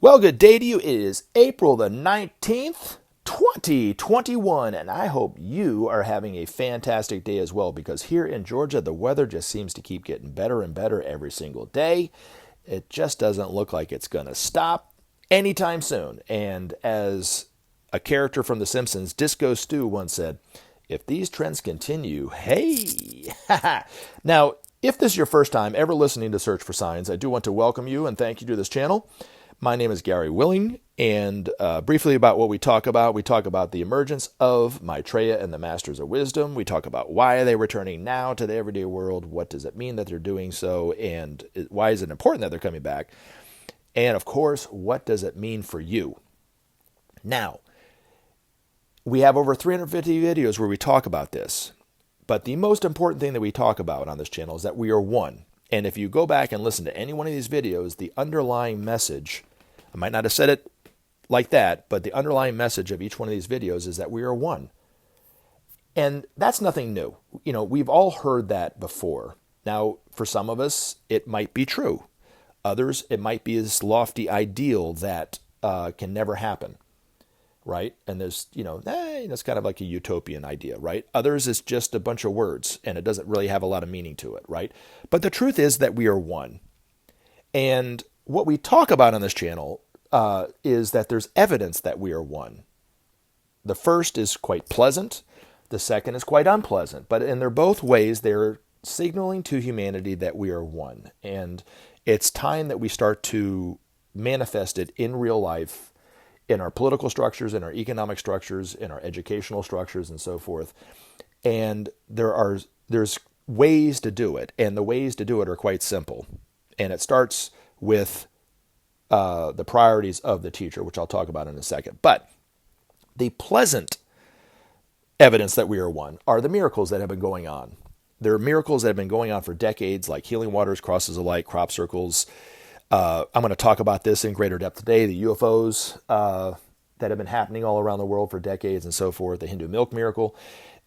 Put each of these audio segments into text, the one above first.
Well, good day to you. It is April the 19th, 2021, and I hope you are having a fantastic day as well, because here in Georgia, the weather just seems to keep getting better and better every single day. It just doesn't look like it's going to stop anytime soon. And as a character from The Simpsons, Disco Stew, once said, if these trends continue, hey! Now, if this is your first time ever listening to Search for Signs, I do want to welcome you and thank you to this channel. My name is Gary Willing, and briefly about what we talk about the emergence of Maitreya and the Masters of Wisdom. We talk about why are they returning now to the everyday world, what does it mean that they're doing so, and why is it important that they're coming back, and of course, what does it mean for you? Now, we have over 350 videos where we talk about this, but the most important thing that we talk about on this channel is that we are one. And if you go back and listen to any one of these videos, the underlying message, I might not have said it like that, but the underlying message of each one of these videos is that we are one. And that's nothing new. You know, we've all heard that before. Now, for some of us, it might be true. Others, it might be this lofty ideal that can never happen, right? And there's, it's kind of like a utopian idea, right? Others, it's just a bunch of words, and it doesn't really have a lot of meaning to it, right? But the truth is that we are one. And what we talk about on this channel is that there's evidence that we are one. The first is quite pleasant. The second is quite unpleasant. But in their both ways, they're signaling to humanity that we are one. And it's time that we start to manifest it in real life, in our political structures, in our economic structures, in our educational structures, and so forth. And there's ways to do it. And the ways to do it are quite simple. And it starts with the priorities of the teacher, which I'll talk about in a second. But the pleasant evidence that we are one are the miracles that have been going on. There are miracles that have been going on for decades, like healing waters, crosses of light, crop circles. I'm going to talk about this in greater depth today, the UFOs that have been happening all around the world for decades and so forth, the Hindu milk miracle.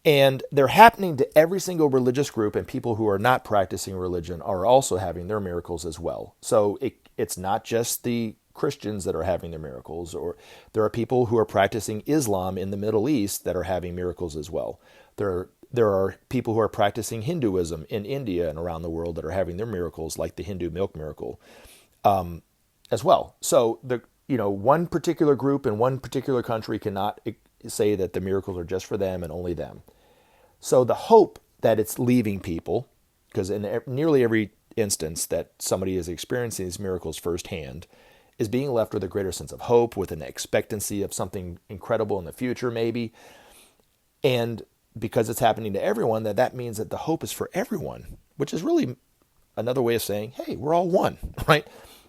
And they're happening to every single religious group, and people who are not practicing religion are also having their miracles as well. So it's not just the Christians that are having their miracles, or there are people who are practicing Islam in the Middle East that are having miracles as well. There are people who are practicing Hinduism in India and around the world that are having their miracles, like the Hindu milk miracle, as well. So one particular group in one particular country cannot say that the miracles are just for them and only them. So the hope that it's leaving people, because in nearly every instance that somebody is experiencing these miracles firsthand, is being left with a greater sense of hope, with an expectancy of something incredible in the future, maybe. And because it's happening to everyone, that means that the hope is for everyone, which is really another way of saying, hey, we're all one, right?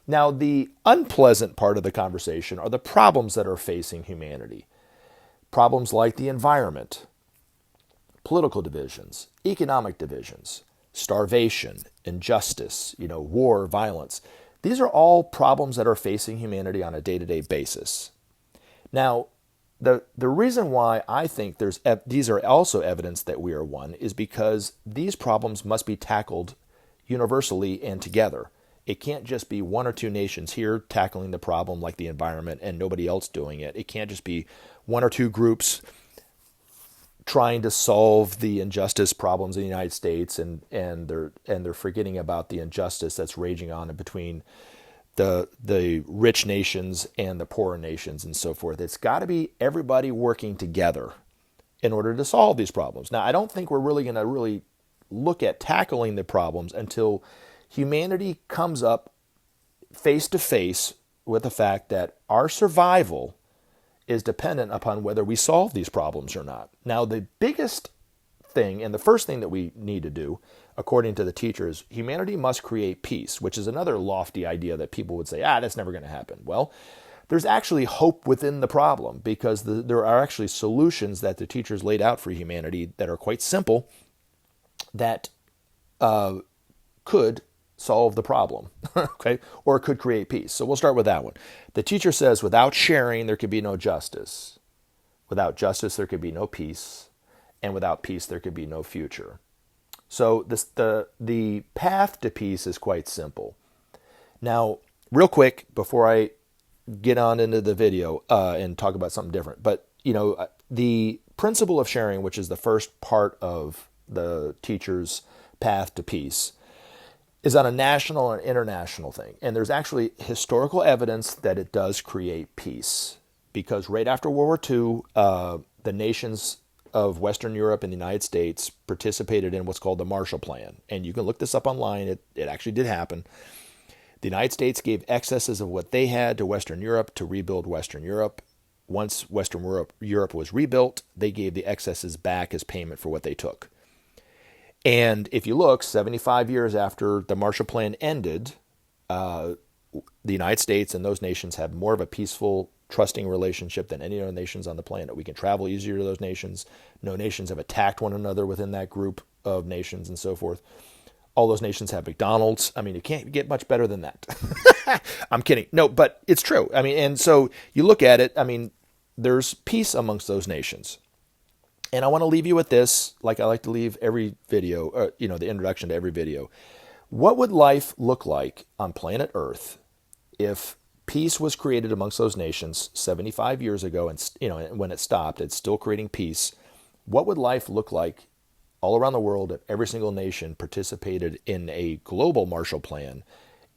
Now, the unpleasant part of the conversation are the problems that are facing humanity. Problems like the environment, political divisions, economic divisions, starvation, injustice, war, violence. These are all problems that are facing humanity on a day-to-day basis. Now, the reason why I think these are also evidence that we are one is because these problems must be tackled universally and together. It can't just be one or two nations here tackling the problem like the environment and nobody else doing it. It can't just be one or two groups trying to solve the injustice problems in the United States and they're forgetting about the injustice that's raging on in between the rich nations and the poorer nations and so forth. It's got to be everybody working together in order to solve these problems. Now, I don't think we're really going to look at tackling the problems until humanity comes up face to face with the fact that our survival is dependent upon whether we solve these problems or not. Now, the biggest thing and the first thing that we need to do, according to the teachers, humanity must create peace, which is another lofty idea that people would say, that's never going to happen. Well, there's actually hope within the problem, because there are actually solutions that the teachers laid out for humanity that are quite simple that could solve the problem, okay, or could create peace. So we'll start with that one. The teacher says, without sharing, there could be no justice. Without justice, there could be no peace. And without peace, there could be no future. So the path to peace is quite simple. Now, real quick, before I get on into the video and talk about something different. But, the principle of sharing, which is the first part of the teacher's path to peace, is on a national and international thing. And there's actually historical evidence that it does create peace. Because right after World War II, the nations of Western Europe and the United States participated in what's called the Marshall Plan. And you can look this up online. It actually did happen. The United States gave excesses of what they had to Western Europe to rebuild Western Europe. Once Western Europe was rebuilt, they gave the excesses back as payment for what they took. And if you look, 75 years after the Marshall Plan ended, the United States and those nations have more of a peaceful, trusting relationship than any other nations on the planet. We can travel easier to those nations. No nations have attacked one another within that group of nations and so forth. All those nations have McDonald's. I mean, you can't get much better than that. I'm kidding. No, but it's true. I mean, and so you look at it, I mean, there's peace amongst those nations. And I want to leave you with this, like I like to leave every video, the introduction to every video. What would life look like on planet Earth if peace was created amongst those nations 75 years ago, and when it stopped, it's still creating peace? What would life look like all around the world if every single nation participated in a global Marshall Plan?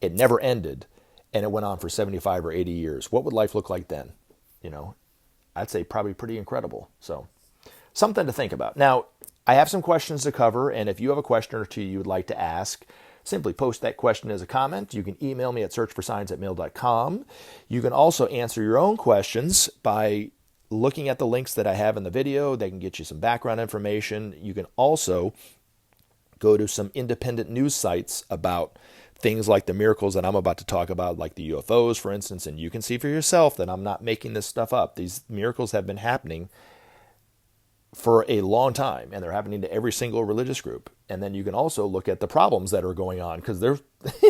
It never ended, and it went on for 75 or 80 years. What would life look like then? I'd say probably pretty incredible. So something to think about. Now, I have some questions to cover, and if you have a question or two you would like to ask, simply post that question as a comment. You can email me at searchforscience@mail.com. You can also answer your own questions by looking at the links that I have in the video. They can get you some background information. You can also go to some independent news sites about things like the miracles that I'm about to talk about, like the UFOs, for instance, and you can see for yourself that I'm not making this stuff up. These miracles have been happening for a long time, and they're happening to every single religious group. And then you can also look at the problems that are going on, because there's,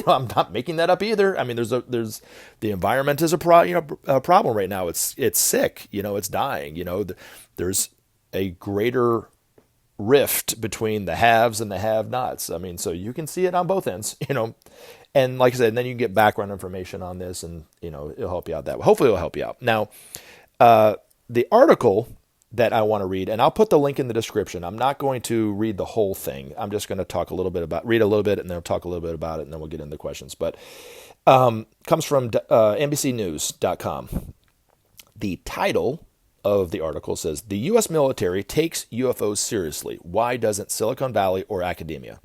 I'm not making that up either. I mean, there's the environment is a problem right now. It's sick, it's dying. There's a greater rift between the haves and the have-nots. I mean, so you can see it on both ends, and like I said, then you can get background information on this, and it'll help you out that way. Hopefully it'll help you out. Now, the article that I want to read, and I'll put the link in the description. I'm not going to read the whole thing. I'm just going to read a little bit, and then I'll talk a little bit about it, and then we'll get into the questions. But comes from NBCnews.com. The title of the article says, "The U.S. military takes UFOs seriously. Why doesn't Silicon Valley or academia?"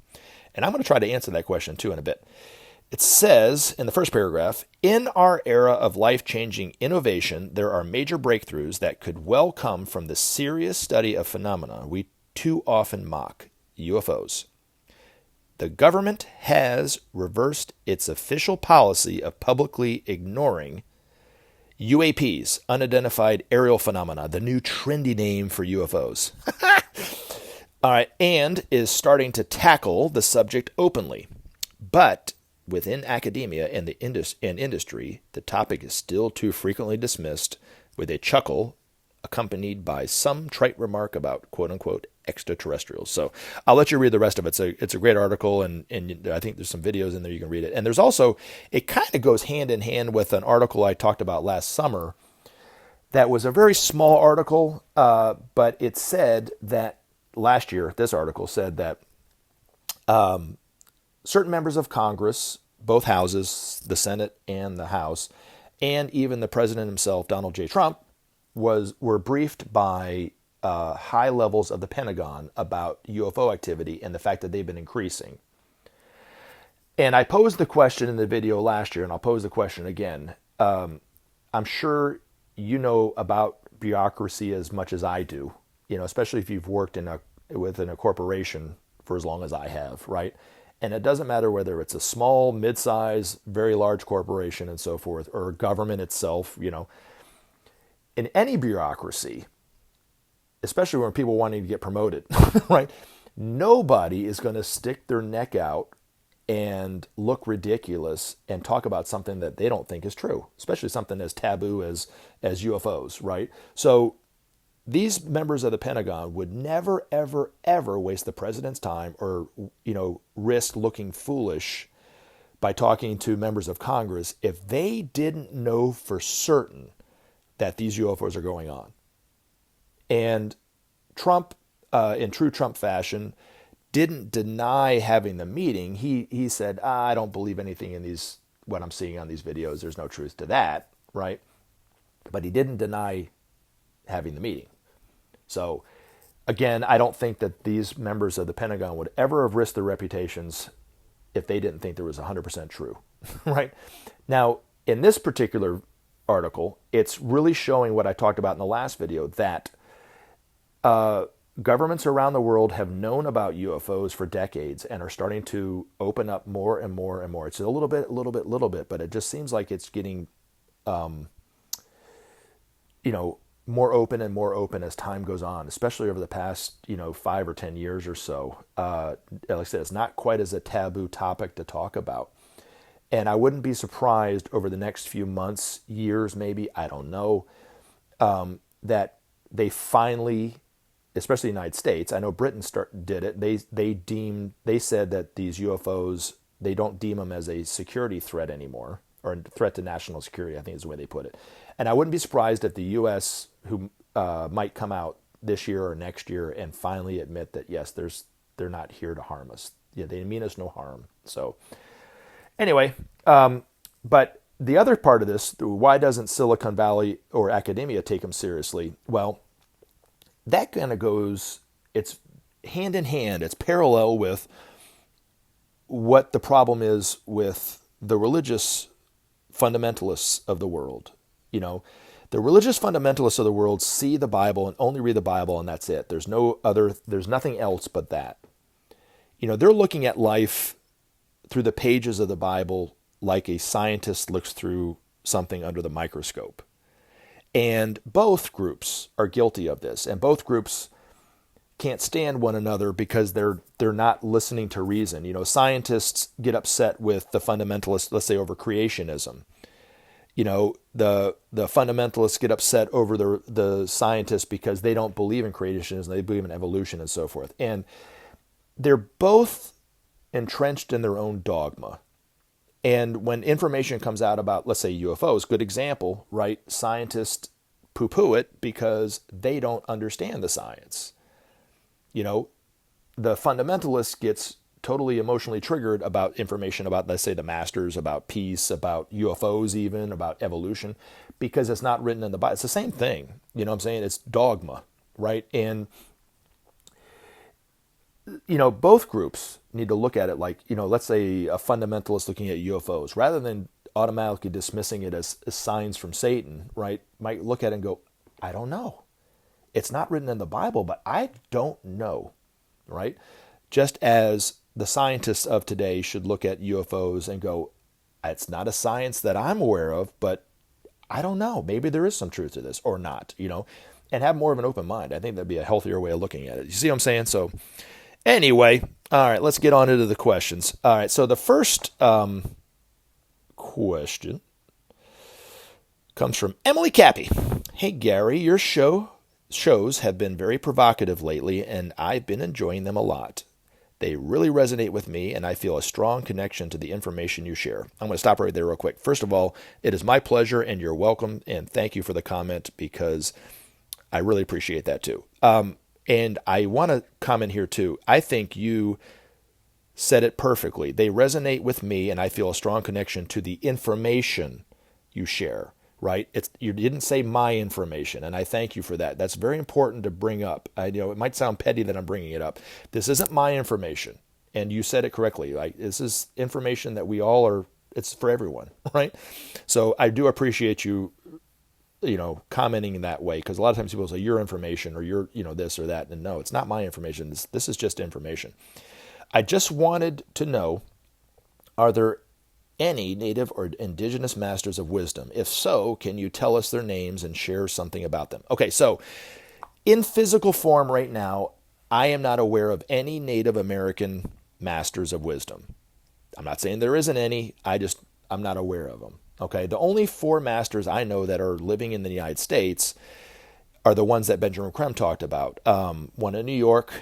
And I'm going to try to answer that question too in a bit. It says in the first paragraph, "In our era of life-changing innovation, there are major breakthroughs that could well come from the serious study of phenomena we too often mock, UFOs. The government has reversed its official policy of publicly ignoring UAPs, unidentified aerial phenomena, the new trendy name for UFOs. All right, and is starting to tackle the subject openly. But within academia and the industry, the topic is still too frequently dismissed with a chuckle accompanied by some trite remark about quote-unquote extraterrestrials." So I'll let you read the rest of it. It's a great article, and I think there's some videos in there you can read it. And there's also, it kind of goes hand in hand with an article I talked about last summer that was a very small article, but it said that last year, this article said that certain members of Congress, both houses, the Senate and the House, and even the president himself, Donald J. Trump, were briefed by high levels of the Pentagon about UFO activity and the fact that they've been increasing. And I posed the question in the video last year, and I'll pose the question again. I'm sure you know about bureaucracy as much as I do, especially if you've worked within a corporation for as long as I have, right? And it doesn't matter whether it's a small, mid-size, very large corporation and so forth, or government itself, in any bureaucracy, especially when people wanting to get promoted, right? Nobody is going to stick their neck out and look ridiculous and talk about something that they don't think is true, especially something as taboo as UFOs, right? So these members of the Pentagon would never, ever, ever waste the president's time or, risk looking foolish by talking to members of Congress, if they didn't know for certain that these UFOs are going on. And Trump, in true Trump fashion, didn't deny having the meeting. He said, I don't believe anything in these, what I'm seeing on these videos. There's no truth to that, right? But he didn't deny having the meeting. So, again, I don't think that these members of the Pentagon would ever have risked their reputations if they didn't think there was 100% true, right? Now, in this particular article, it's really showing what I talked about in the last video, that governments around the world have known about UFOs for decades and are starting to open up more and more and more. It's a little bit, but it just seems like it's getting, more open and more open as time goes on, especially over the past, 5 or 10 years or so. Like I said, it's not quite as a taboo topic to talk about. And I wouldn't be surprised over the next few months, years maybe, I don't know, that they finally, especially the United States, I know Britain did it, they said that these UFOs, they don't deem them as a security threat anymore, or a threat to national security, I think is the way they put it. And I wouldn't be surprised if the U.S., who might come out this year or next year and finally admit that, yes, they're not here to harm us. Yeah, they mean us no harm. So anyway, but the other part of this, why doesn't Silicon Valley or academia take them seriously? Well, that kind of goes, it's hand in hand, it's parallel with what the problem is with the religious fundamentalists of the world. The religious fundamentalists of the world see the Bible and only read the Bible, and that's it. There's nothing else but that. They're looking at life through the pages of the Bible like a scientist looks through something under the microscope. And both groups are guilty of this, and both groups can't stand one another because they're not listening to reason. Scientists get upset with the fundamentalists, let's say, over creationism. The fundamentalists get upset over the scientists because they don't believe in creationism, they believe in evolution and so forth. And they're both entrenched in their own dogma. And when information comes out about, let's say, UFOs, good example, right? Scientists poo-poo it because they don't understand the science. The fundamentalist gets totally emotionally triggered about information about, let's say, the masters, about peace, about UFOs even, about evolution, because it's not written in the Bible. It's the same thing. You know what I'm saying? It's dogma, right? And, both groups need to look at it like, let's say a fundamentalist looking at UFOs, rather than automatically dismissing it as signs from Satan, right? Might look at it and go, I don't know. It's not written in the Bible, but I don't know, right? Just as the scientists of today should look at UFOs and go, it's not a science that I'm aware of, but I don't know. Maybe there is some truth to this or not, and have more of an open mind. I think that'd be a healthier way of looking at it. You see what I'm saying? So anyway, all right, let's get on into the questions. All right, so the first question comes from Emily Cappy. Hey, Gary, your shows have been very provocative lately, and I've been enjoying them a lot. They really resonate with me, and I feel a strong connection to the information you share. I'm going to stop right there real quick. First of all, it is my pleasure, and you're welcome, and thank you for the comment, because I really appreciate that too. And I want to comment here too. I think you said it perfectly. They resonate with me, and I feel a strong connection to the information you share. Right? You didn't say my information, and I thank you for that. That's very important to bring up. It might sound petty that I'm bringing it up. This isn't my information, and you said it correctly. Like, this is information that we all are. It's for everyone, right? So I do appreciate you, commenting in that way, because a lot of times people say your information or your, this or that, and no, it's not my information. This is just information. I just wanted to know, are there any native or indigenous masters of wisdom? If so, can you tell us their names and share something about them? Okay, so in physical form right now, I am not aware of any Native American masters of wisdom. I'm not saying there isn't any, I'm not aware of them. Okay, the only 4 masters I know that are living in the United States are the ones that Benjamin Crumb talked about. One in New York,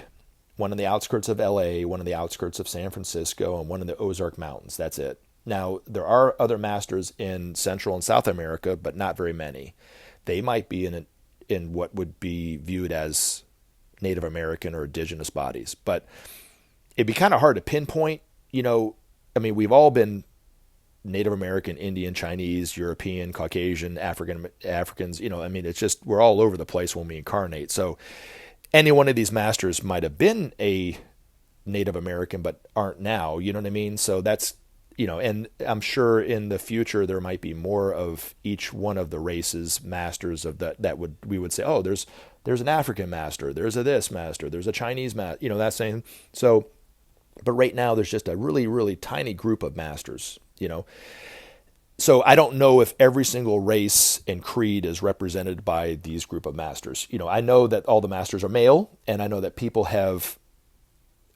one on the outskirts of LA, one on the outskirts of San Francisco, and one in the Ozark Mountains. That's it. Now, there are other masters in Central and South America, but not very many. They might be in what would be viewed as Native American or indigenous bodies. But it'd be kind of hard to pinpoint, we've all been Native American, Indian, Chinese, European, Caucasian, Africans, it's just, we're all over the place when we incarnate. So any one of these masters might have been a Native American, but aren't now, you know what I mean? So that's, and I'm sure in the future there might be more of each one of the races masters of we would say, oh, there's an African master, there's a this master, there's a Chinese master, that same. So, but right now there's just a really, really tiny group of masters, So I don't know if every single race and creed is represented by these group of masters. I know that all the masters are male, and I know that people have,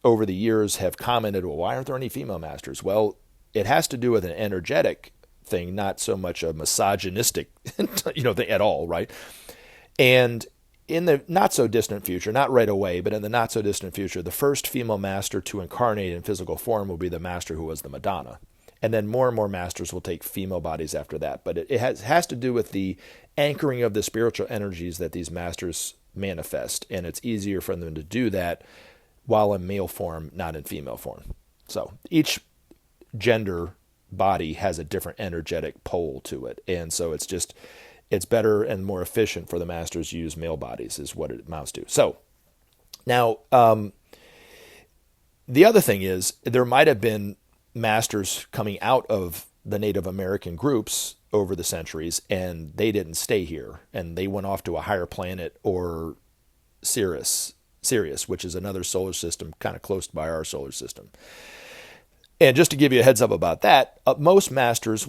over the years, have commented, well, why aren't there any female masters? Well, it has to do with an energetic thing, not so much a misogynistic, thing at all, right? And in the not so distant future, not right away, but in the not so distant future, the first female master to incarnate in physical form will be the master who was the Madonna. And then more and more masters will take female bodies after that. But it has to do with the anchoring of the spiritual energies that these masters manifest. And it's easier for them to do that while in male form, not in female form. So each gender body has a different energetic pole to it. And so it's better and more efficient for the masters to use male bodies is what it amounts to. So now, the other thing is there might have been masters coming out of the Native American groups over the centuries, and they didn't stay here, and they went off to a higher planet or Sirius, which is another solar system kind of close by our solar system. And just to give you a heads up about that, most masters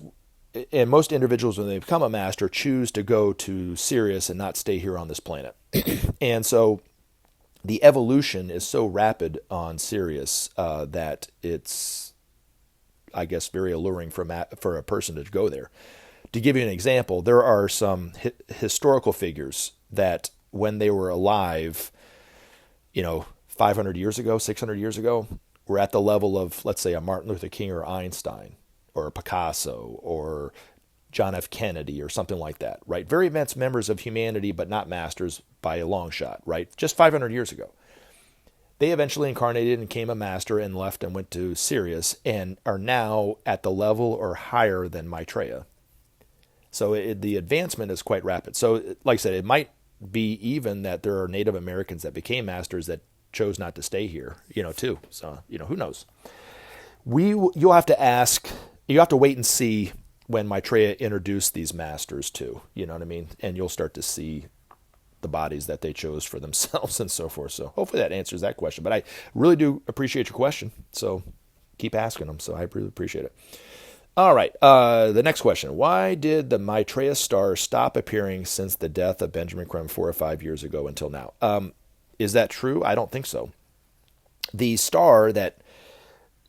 and most individuals, when they become a master, choose to go to Sirius and not stay here on this planet. And so the evolution is so rapid on Sirius that it's, I guess, very alluring for a person to go there. To give you an example, there are some historical figures that when they were alive, 500 years ago, 600 years ago, were at the level of, let's say, a Martin Luther King or Einstein or Picasso or John F. Kennedy or something like that, right? Very advanced members of humanity, but not masters by a long shot, right? Just 500 years ago. They eventually incarnated and became a master and left and went to Sirius and are now at the level or higher than Maitreya. So the advancement is quite rapid. So like I said, it might be even that there are Native Americans that became masters that chose not to stay here, too. So, who knows? You'll have to ask, you have to wait and see when Maitreya introduced these masters too, you know what I mean? And you'll start to see the bodies that they chose for themselves and so forth. So hopefully that answers that question. But I really do appreciate your question. So keep asking them. So I really appreciate it. All right. The next question. Why did the Maitreya star stop appearing since the death of Benjamin Crumb 4 or 5 years ago until now? Is that true? I don't think so. The star that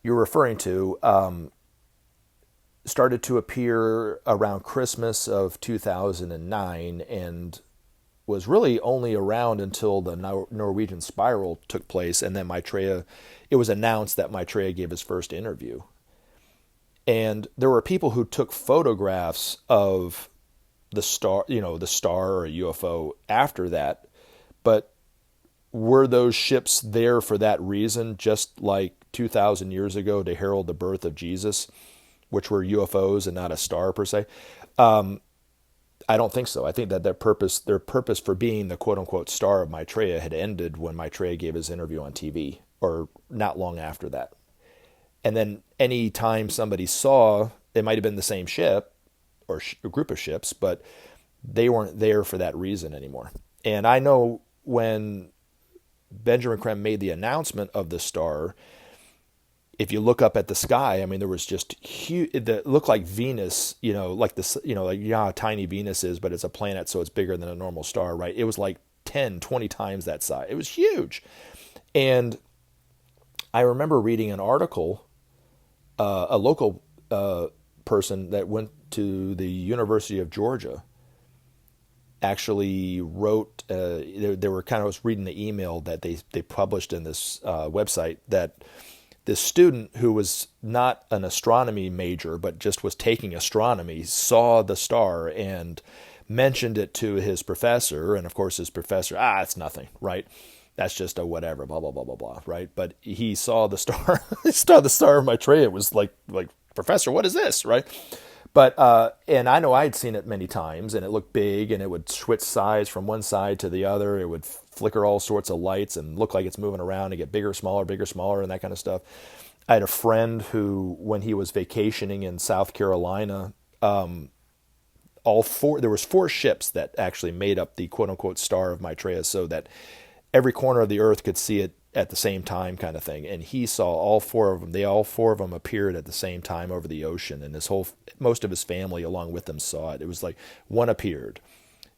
you're referring to started to appear around Christmas of 2009 and was really only around until the Norwegian spiral took place, and then it was announced that Maitreya gave his first interview. And there were people who took photographs of the star, the star or a UFO after that, but were those ships there for that reason, just like 2,000 years ago to herald the birth of Jesus, which were UFOs and not a star per se? I don't think so. I think that their purpose for being the quote-unquote star of Maitreya had ended when Maitreya gave his interview on TV, or not long after that. And then any time somebody saw, it might have been the same ship or a group of ships, but they weren't there for that reason anymore. And I know when Benjamin Crumb made the announcement of the star, if you look up at the sky, there was just huge, it looked like Venus, like this, how tiny Venus is, but it's a planet, so it's bigger than a normal star, right? It was like 10, 20 times that size. It was huge. And I remember reading an article, a local person that went to the University of Georgia actually wrote, they were kind of, I was reading the email that they published in this website, that this student who was not an astronomy major, but just was taking astronomy, saw the star and mentioned it to his professor. And of course, his professor, it's nothing, right? That's just a whatever, blah, blah, blah, blah, blah, right? But he saw the star, he saw the star of Maitreya. It was like, Professor, what is this, right? But, and I know I had seen it many times, and it looked big, and it would switch size from one side to the other. It would flicker all sorts of lights and look like it's moving around and get bigger, smaller, and that kind of stuff. I had a friend who, when he was vacationing in South Carolina, there was 4 ships that actually made up the quote unquote star of Maitreya, so that every corner of the earth could see it at the same time, kind of thing. And he saw all 4 of them. All 4 of them appeared at the same time over the ocean, and most of his family along with them saw it. It was like one appeared,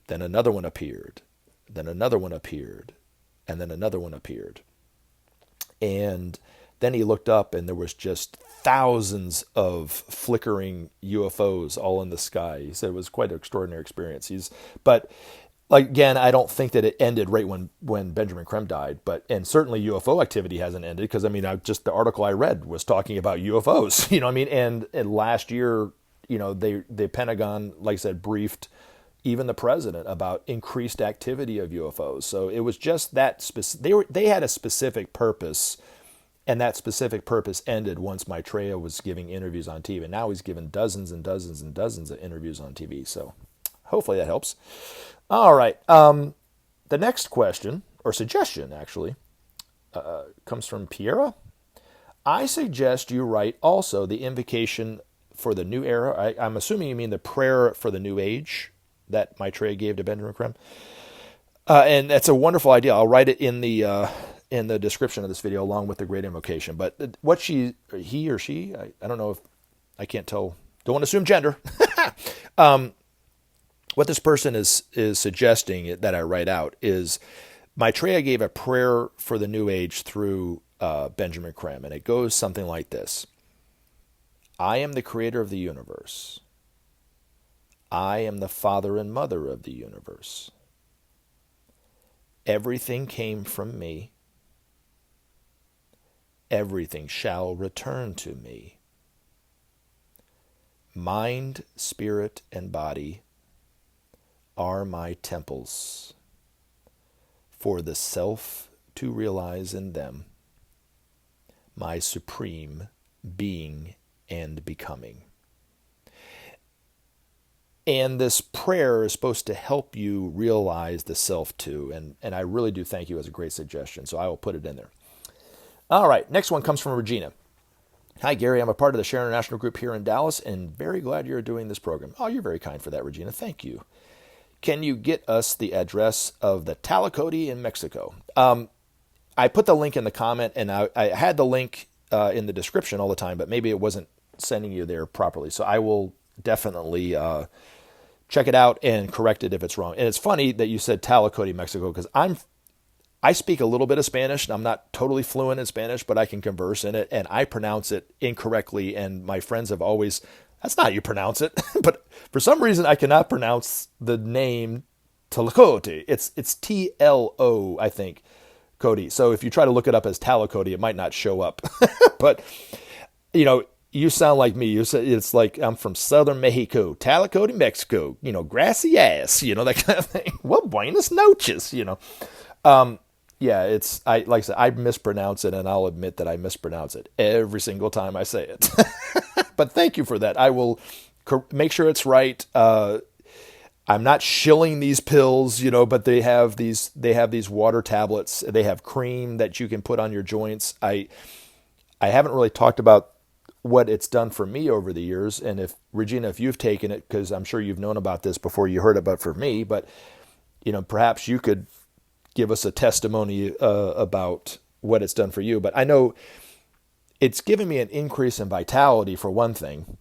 then another one appeared, then another one appeared, and then another one appeared. And then he looked up, and there was just thousands of flickering UFOs all in the sky. He said it was quite an extraordinary experience. But again, I don't think that it ended right when Benjamin Creme died, and certainly UFO activity hasn't ended, because the article I read was talking about UFOs, and last year, the Pentagon, like I said, briefed even the president about increased activity of UFOs. So it was just that they had a specific purpose, and that specific purpose ended once Maitreya was giving interviews on TV. And now he's given dozens and dozens and dozens of interviews on TV. So hopefully that helps. All right. The next question, or suggestion actually, comes from Piera. I suggest you write also the invocation for the new era. I'm assuming you mean the prayer for the new age that Maitreya gave to Benjamin Creme. And that's a wonderful idea. I'll write it in the description of this video along with the great invocation. But what he or she, I don't know if, I can't tell, don't want to assume gender. What this person is suggesting that I write out is Maitreya gave a prayer for the new age through Benjamin Creme, and it goes something like this. I am the creator of the universe. I am the father and mother of the universe. Everything came from me. Everything shall return to me. Mind, spirit, and body are my temples, for the self to realize in them my supreme being and becoming. And this prayer is supposed to help you realize the self too. And I really do thank you as a great suggestion. So I will put it in there. All right. Next one comes from Regina. Hi, Gary. I'm a part of the Share International group here in Dallas and very glad you're doing this program. Oh, you're very kind for that, Regina. Thank you. Can you get us the address of the Tlacote in Mexico? I put the link in the comment, and I had the link in the description all the time, but maybe it wasn't sending you there properly. So I will definitely check it out and correct it if it's wrong. And it's funny that you said Tlacote, Mexico, because I speak a little bit of Spanish, and I'm not totally fluent in Spanish, but I can converse in it, and I pronounce it incorrectly, and my friends have always, that's not how you pronounce it, but for some reason I cannot pronounce the name Tlacote. It's T-L-O, I think, Cody. So if you try to look it up as Tlacote, it might not show up. But, you sound like me. You say it's like I'm from southern Mexico, Tlacote, Mexico. Grassy ass. That kind of thing. Well, buenas noches. Yeah, like I said, I mispronounce it, and I'll admit that I mispronounce it every single time I say it. But thank you for that. I will make sure it's right. I'm not shilling these pills, but they have these water tablets. They have cream that you can put on your joints. I haven't really talked about what it's done for me over the years. And Regina, if you've taken it, because I'm sure you've known about this before you heard about it for me, but perhaps you could give us a testimony about what it's done for you. But I know it's given me an increase in vitality, for one thing.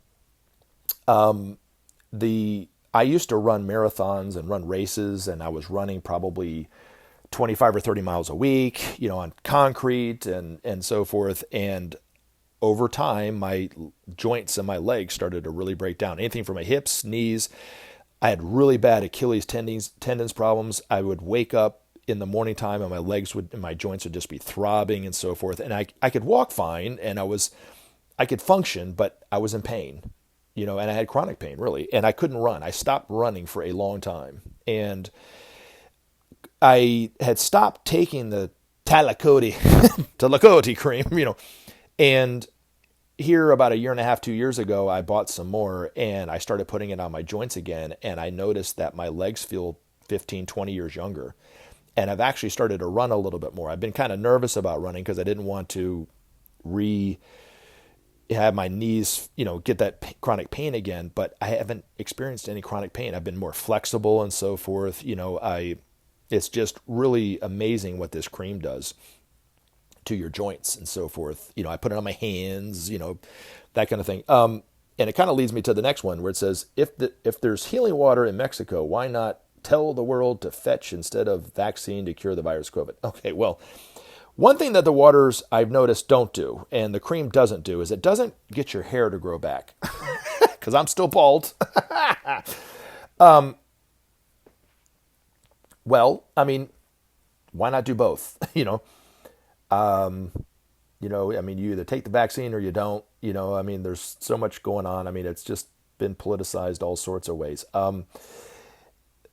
I used to run marathons and run races, and I was running probably 25 or 30 miles a week, on concrete and so forth. And over time, my joints and my legs started to really break down. Anything from my hips, knees. I had really bad Achilles tendons problems. I would wake up in the morning time, and my legs and my joints would just be throbbing and so forth. And I could walk fine, and I could function, but I was in pain, and I had chronic pain really, and I couldn't run. I stopped running for a long time, and I had stopped taking the Talakoti cream, and here about 1.5 years, 2 years ago, I bought some more, and I started putting it on my joints again, and I noticed that my legs feel 15, 20 years younger. And I've actually started to run a little bit more. I've been kind of nervous about running because I didn't want to have my knees, get that chronic pain again, but I haven't experienced any chronic pain. I've been more flexible and so forth. It's just really amazing what this cream does to your joints and so forth. I put it on my hands, that kind of thing. And it kind of leads me to the next one where it says, if there's healing water in Mexico, why not tell the world to fetch instead of vaccine to cure the virus COVID? Okay, well, one thing that the waters I've noticed don't do, and the cream doesn't do, is it doesn't get your hair to grow back. Because I'm still bald. Well, I mean, why not do both? You either take the vaccine or you don't. There's so much going on. It's just been politicized all sorts of ways.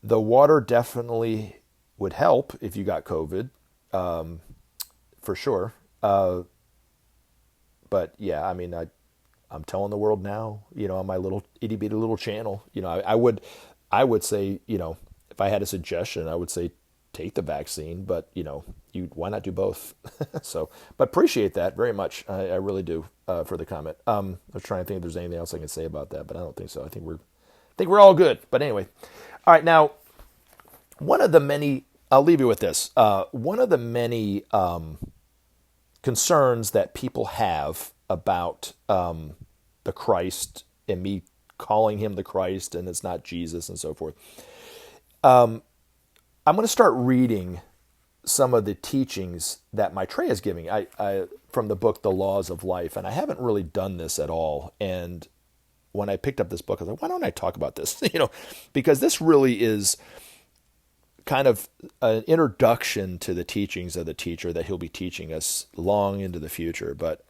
The water definitely would help if you got COVID, for sure. But yeah, I'm telling the world now, on my little itty bitty little channel, I would say, if I had a suggestion, I would say take the vaccine, but why not do both? But appreciate that very much. I really do, for the comment. I was trying to think if there's anything else I can say about that, but I don't think so. I think we're all good. But anyway, all right. Now, one of the many, I'll leave you with this. One of the many concerns that people have about the Christ and me calling him the Christ and it's not Jesus and so forth. I'm going to start reading some of the teachings that Maitreya is giving from the book, The Laws of Life. And I haven't really done this at all. And when I picked up this book, I was like, why don't I talk about this? Because this really is kind of an introduction to the teachings of the teacher that he'll be teaching us long into the future. But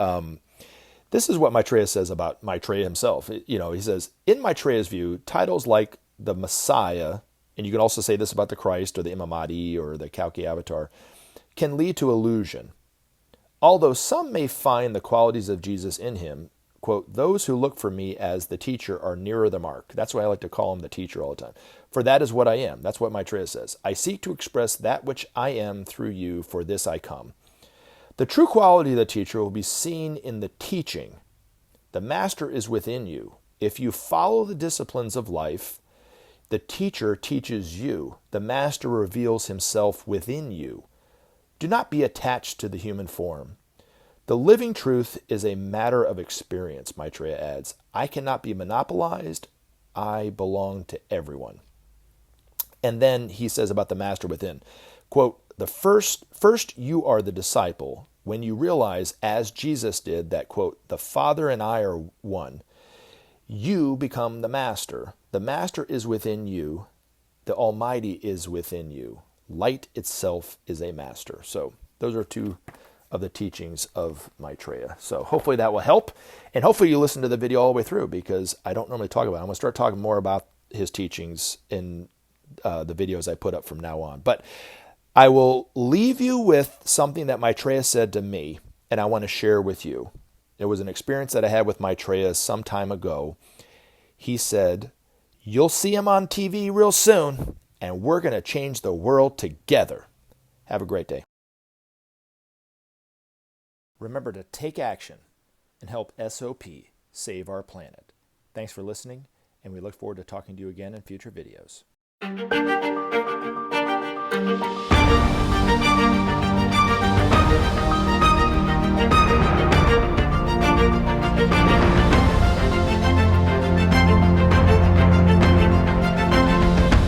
this is what Maitreya says about Maitreya himself. He says, in Maitreya's view, titles like the Messiah, and you can also say this about the Christ or the Imam Mahdi or the Kalki Avatar, can lead to illusion. Although some may find the qualities of Jesus in him, quote, those who look for me as the teacher are nearer the mark. That's why I like to call him the teacher all the time. For that is what I am. That's what Maitreya says. I seek to express that which I am through you, for this I come. The true quality of the teacher will be seen in the teaching. The master is within you. If you follow the disciplines of life, the teacher teaches you. The master reveals himself within you. Do not be attached to the human form. The living truth is a matter of experience, Maitreya adds. I cannot be monopolized. I belong to everyone. And then he says about the master within, quote, First you are the disciple when you realize, as Jesus did, that, quote, the Father and I are one. You become the master. The master is within you. The Almighty is within you. Light itself is a master. So those are two of the teachings of Maitreya. So hopefully that will help. And hopefully you listen to the video all the way through, because I don't normally talk about it. I'm going to start talking more about his teachings in the videos I put up from now on. But I will leave you with something that Maitreya said to me, and I want to share with you. It was an experience that I had with Maitreya some time ago. He said, you'll see him on TV real soon, and we're going to change the world together. Have a great day. Remember to take action and help SOP save our planet. Thanks for listening, and we look forward to talking to you again in future videos.